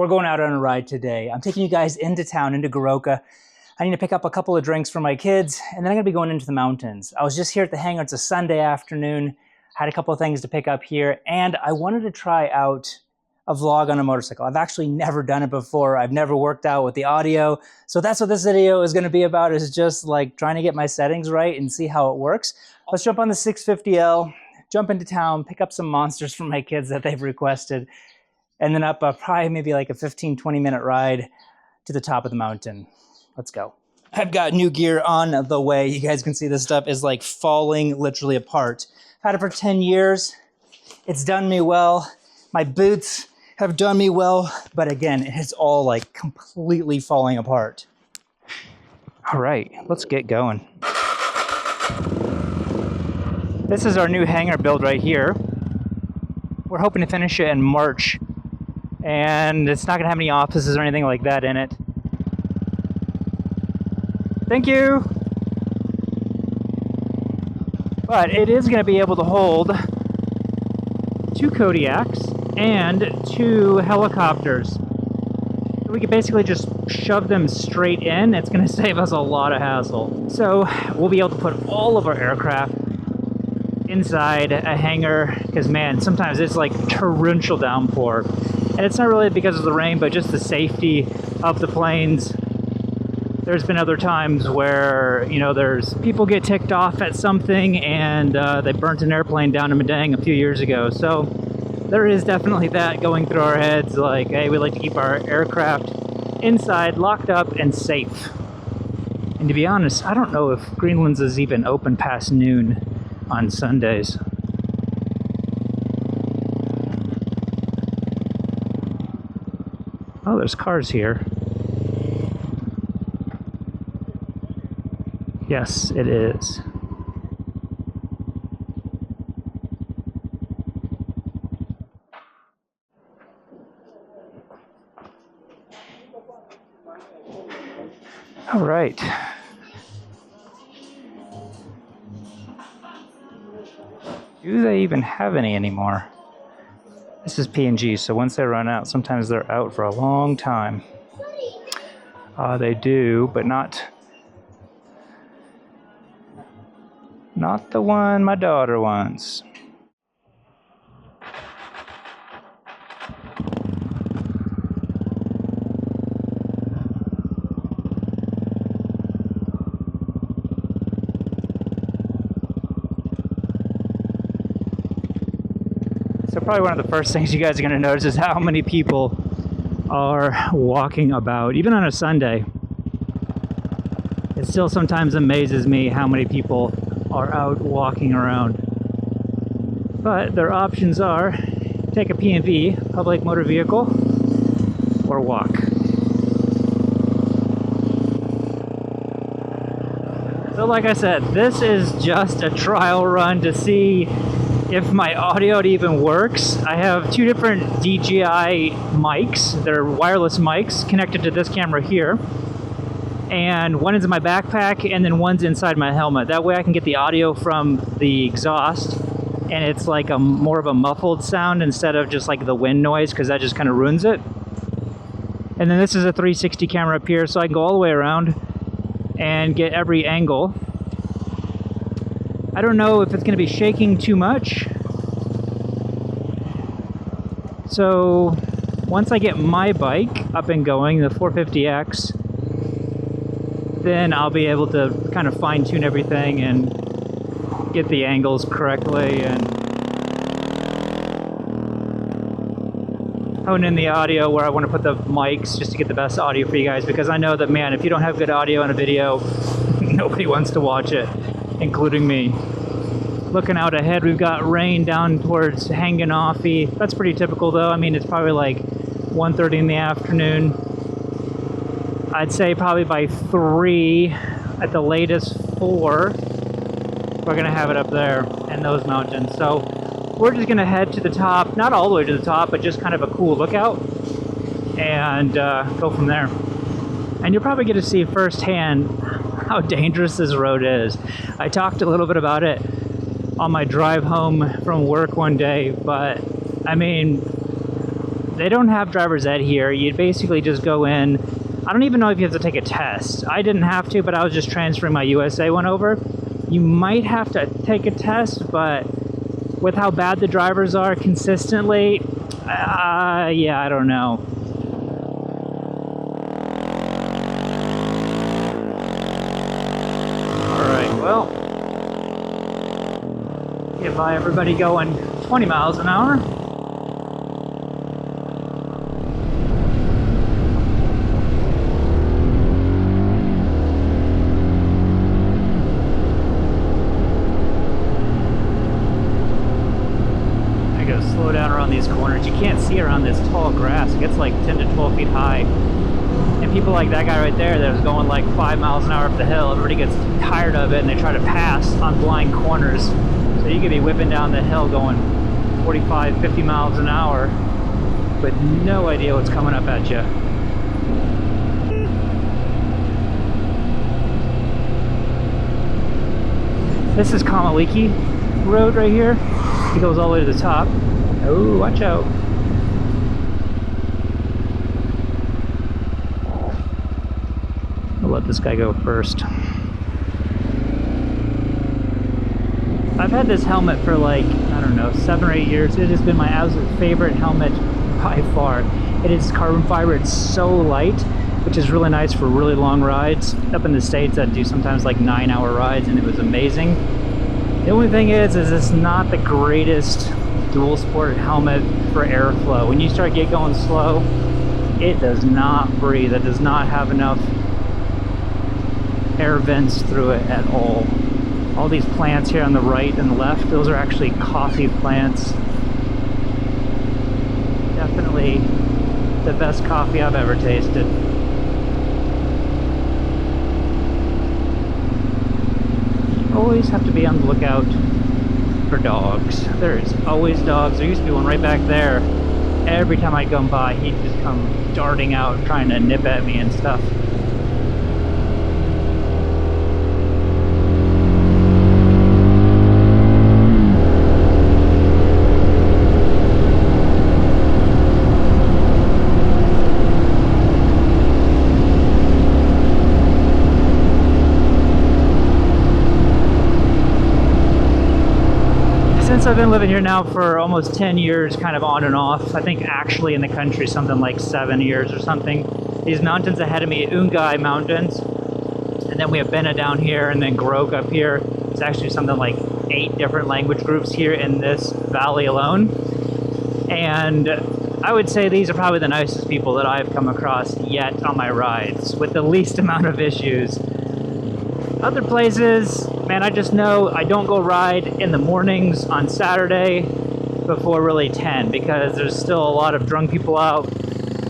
We're going out on a ride today. I'm taking you guys into town, into Goroka. I need to pick up a couple of drinks for my kids, and then I'm gonna be going into the mountains. I was just here at the hangar. It's a Sunday afternoon. Had a couple of things to pick up here, and I wanted to try out a vlog on a motorcycle. I've actually never done it before. I've never worked out with the audio. So that's what this video is gonna be about, is just like trying to get my settings right and see how it works. Let's jump on the 650L, jump into town, pick up some monsters from my kids that they've requested, and then up probably maybe like a 15-20 minute ride to the top of the mountain. Let's go. I've got new gear on the way. You guys can see this stuff is like falling literally apart. Had it for 10 years. It's done me well. My boots have done me well, but again, it's all like completely falling apart. All right, let's get going. This is our new hangar build right here. We're hoping to finish it in March, and it's not gonna have any offices or anything like that in it. Thank you. But it is gonna be able to hold 2 Kodiaks and 2 helicopters. We could basically just shove them straight in. It's gonna save us a lot of hassle. So we'll be able to put all of our aircraft inside a hangar, because man, sometimes it's like torrential downpour. And it's not really because of the rain, but just the safety of the planes. There's been other times where, you know, there's people get ticked off at something and they burnt an airplane down in Madang a few years ago. So there is definitely that going through our heads, like, hey, we like to keep our aircraft inside, locked up, and safe. And to be honest, I don't know if Greenland's is even open past noon on Sundays. Oh, there's cars here. Yes, it is. All right. Do they even have any anymore? This is PNG, so once they run out, sometimes they're out for a long time. They do, but not the one my daughter wants. So probably one of the first things you guys are going to notice is how many people are walking about, even on a Sunday. It still sometimes amazes me how many people are out walking around. But their options are take a PMV, public motor vehicle, or walk. So like I said, this is just a trial run to see if my audio even works. I have 2 different DJI mics. They're wireless mics connected to this camera here. And one is in my backpack, and then one's inside my helmet. That way I can get the audio from the exhaust, and it's like a more of a muffled sound instead of just like the wind noise, because that just kind of ruins it. And then this is a 360 camera up here, so I can go all the way around and get every angle. I don't know if it's going to be shaking too much. So once I get my bike up and going, the 450X, then I'll be able to kind of fine-tune everything and get the angles correctly and hone in the audio where I want to put the mics just to get the best audio for you guys, because I know that, man, if you don't have good audio in a video, nobody wants to watch it, including me. Looking out ahead, we've got rain down towards Hanganafi. That's pretty typical though. I mean, it's probably like 1:30 in the afternoon. I'd say probably by 3, at the latest 4, we're gonna have it up there in those mountains. So we're just gonna head to the top, not all the way to the top, but just kind of a cool lookout, and go from there. And you'll probably get to see firsthand how dangerous this road is. I talked a little bit about it on my drive home from work one day, but I mean, They don't have driver's ed here. You basically just go in. I don't even know if you have to take a test. I didn't have to, but I was just transferring my USA one over. You might have to take a test, but with how bad the drivers are consistently, yeah, I don't know. Alright, well, get by everybody going 20 miles an hour. Slow down around these corners. You can't see around this tall grass. It gets like 10 to 12 feet high. And people like that guy right there that was going like 5 miles an hour up the hill, everybody gets tired of it and they try to pass on blind corners. So you could be whipping down the hill going 45, 50 miles an hour with no idea what's coming up at you. This is Kamaliki Road right here. It goes all the way to the top. Oh, watch out. I'll let this guy go first. I've had this helmet for like, I don't know, 7 or 8 years. It has been my absolute favorite helmet by far. It is carbon fiber. It's so light, which is really nice for really long rides. Up in the States, I'd do sometimes like 9-hour rides, and it was amazing. The only thing is it's not the greatest dual sport helmet for airflow. When you start going slow, it does not breathe. It does not have enough air vents through it at all. All these plants here on the right and the left, those are actually coffee plants. Definitely the best coffee I've ever tasted. Always have to be on the lookout for dogs. There's always dogs. There used to be one right back there. Every time I'd come by, he'd just come darting out trying to nip at me and stuff. Since I've been living here now for almost 10 years, kind of on and off, I think actually in the country something like 7 years or something. These mountains ahead of me, Ungai Mountains, and then we have Bena down here, and then Grok up here. It's actually something like 8 different language groups here in this valley alone. And I would say these are probably the nicest people that I've come across yet on my rides, with the least amount of issues. Other places, man, I just know I don't go ride in the mornings on Saturday before really 10, because there's still a lot of drunk people out,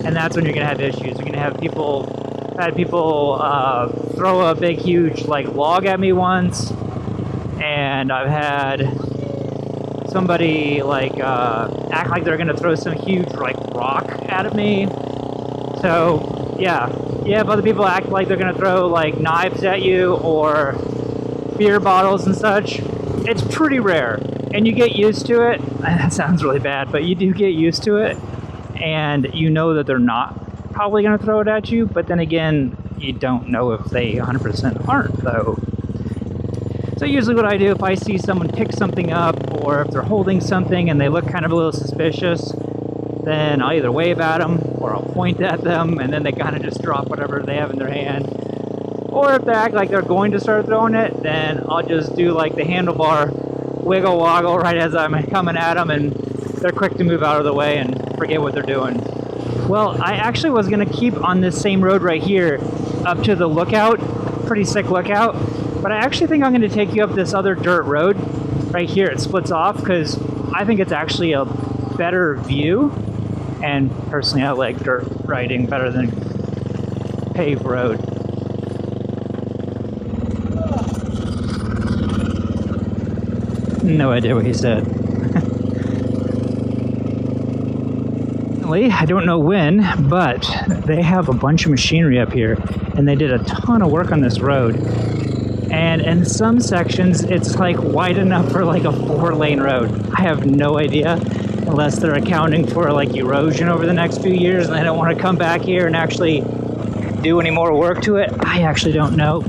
and that's when you're gonna have issues. You're gonna have people, I've had people throw a big huge like log at me once, and I've had somebody like act like they're gonna throw some huge like rock at me. So yeah, if other people act like they're gonna throw like knives at you or beer bottles and such, it's pretty rare, and you get used to it. That sounds really bad, but you do get used to it, and you know that they're not probably gonna throw it at you, but then again, you don't know if they 100% aren't though. So usually what I do, if I see someone pick something up, or if they're holding something and they look kind of a little suspicious, then I'll either wave at them or I'll point at them, and then they kind of just drop whatever they have in their hand. Or if they act like they're going to start throwing it, then I'll just do like the handlebar wiggle woggle right as I'm coming at them, and they're quick to move out of the way and forget what they're doing. Well, I actually was going to keep on this same road right here up to the lookout, pretty sick lookout, but I actually think I'm going to take you up this other dirt road right here. It splits off because I think it's actually a better view, and personally I like dirt riding better than paved road. No idea what he said. I don't know when, but they have a bunch of machinery up here, and they did a ton of work on this road. And in some sections, it's like wide enough for like a 4-lane road. I have no idea. unless they're accounting for like erosion over the next few years and they don't want to come back here and actually do any more work to it. I actually don't know.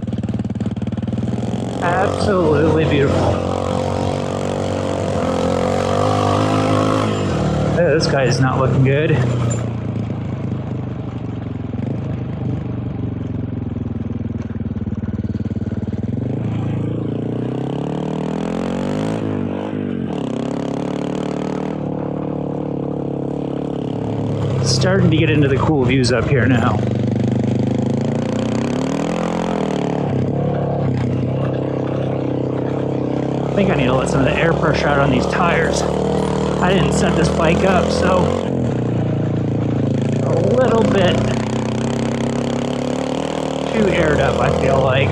Absolutely beautiful. Oh, this guy is not looking good. Starting to get into the cool views up here now. I think I need to let some of the air pressure out on these tires. I didn't set this bike up, so a little bit too aired up, I feel like.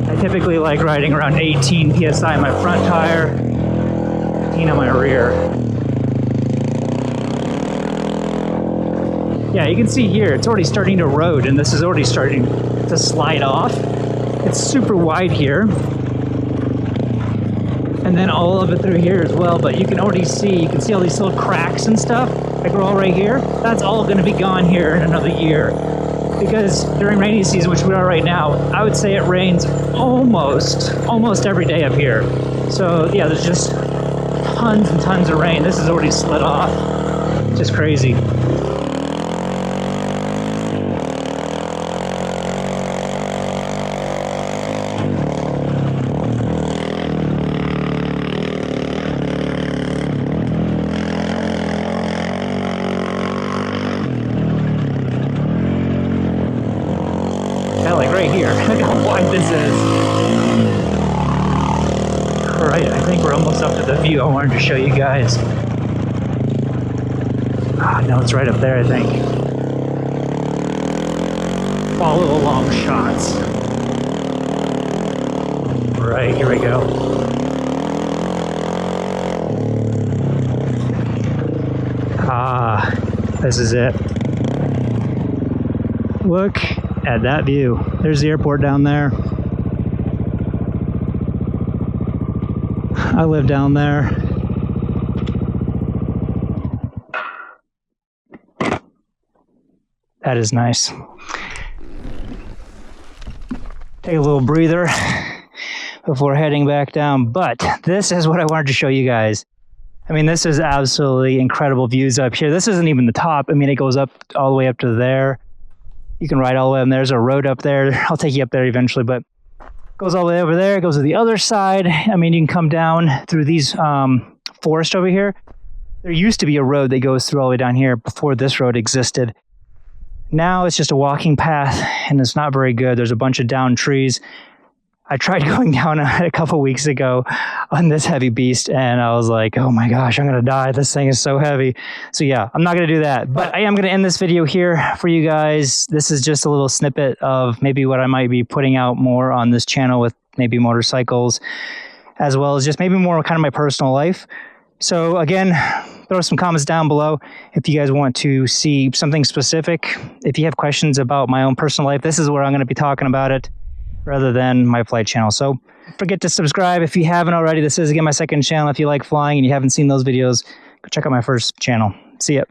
I typically like riding around 18 psi on my front tire, 15 on my rear. Yeah, you can see here, it's already starting to erode, and this is already starting to slide off. It's super wide here. And then all of it through here as well, but you can already see, you can see all these little cracks and stuff, like all right here. That's all gonna be gone here in another year. Because during rainy season, which we are right now, I would say it rains almost every day up here. So yeah, there's just tons and tons of rain. This is already slid off. Just crazy. Yeah, like right here. Look how wide this is. Alright, I think we're almost up to the view I wanted to show you guys. No, it's right up there, I think. Follow along shots. Right, here we go. This is it. Look at that view. There's the airport down there. I live down there. That is nice. Take a little breather before heading back down, but this is what I wanted to show you guys. I mean, this is absolutely incredible views up here. This isn't even the top. I mean, it goes up all the way up to there. You can ride all the way up, and there's a road up there. I'll take you up there eventually, but it goes all the way over there. It goes to the other side. I mean, you can come down through these forest over here. There used to be a road that goes through all the way down here before this road existed. Now it's just a walking path, and it's not very good. There's a bunch of downed trees. I tried going down a couple weeks ago on this heavy beast, and I was like, oh my gosh, I'm going to die. This thing is so heavy. So yeah, I'm not going to do that. But I am going to end this video here for you guys. This is just a little snippet of maybe what I might be putting out more on this channel with maybe motorcycles, as well as just maybe more kind of my personal life. So again, throw some comments down below if you guys want to see something specific. If you have questions about my own personal life, this is where I'm going to be talking about it, rather than my flight channel. So don't forget to subscribe if you haven't already. This is, again, my second channel. If you like flying and you haven't seen those videos, go check out my first channel. See ya.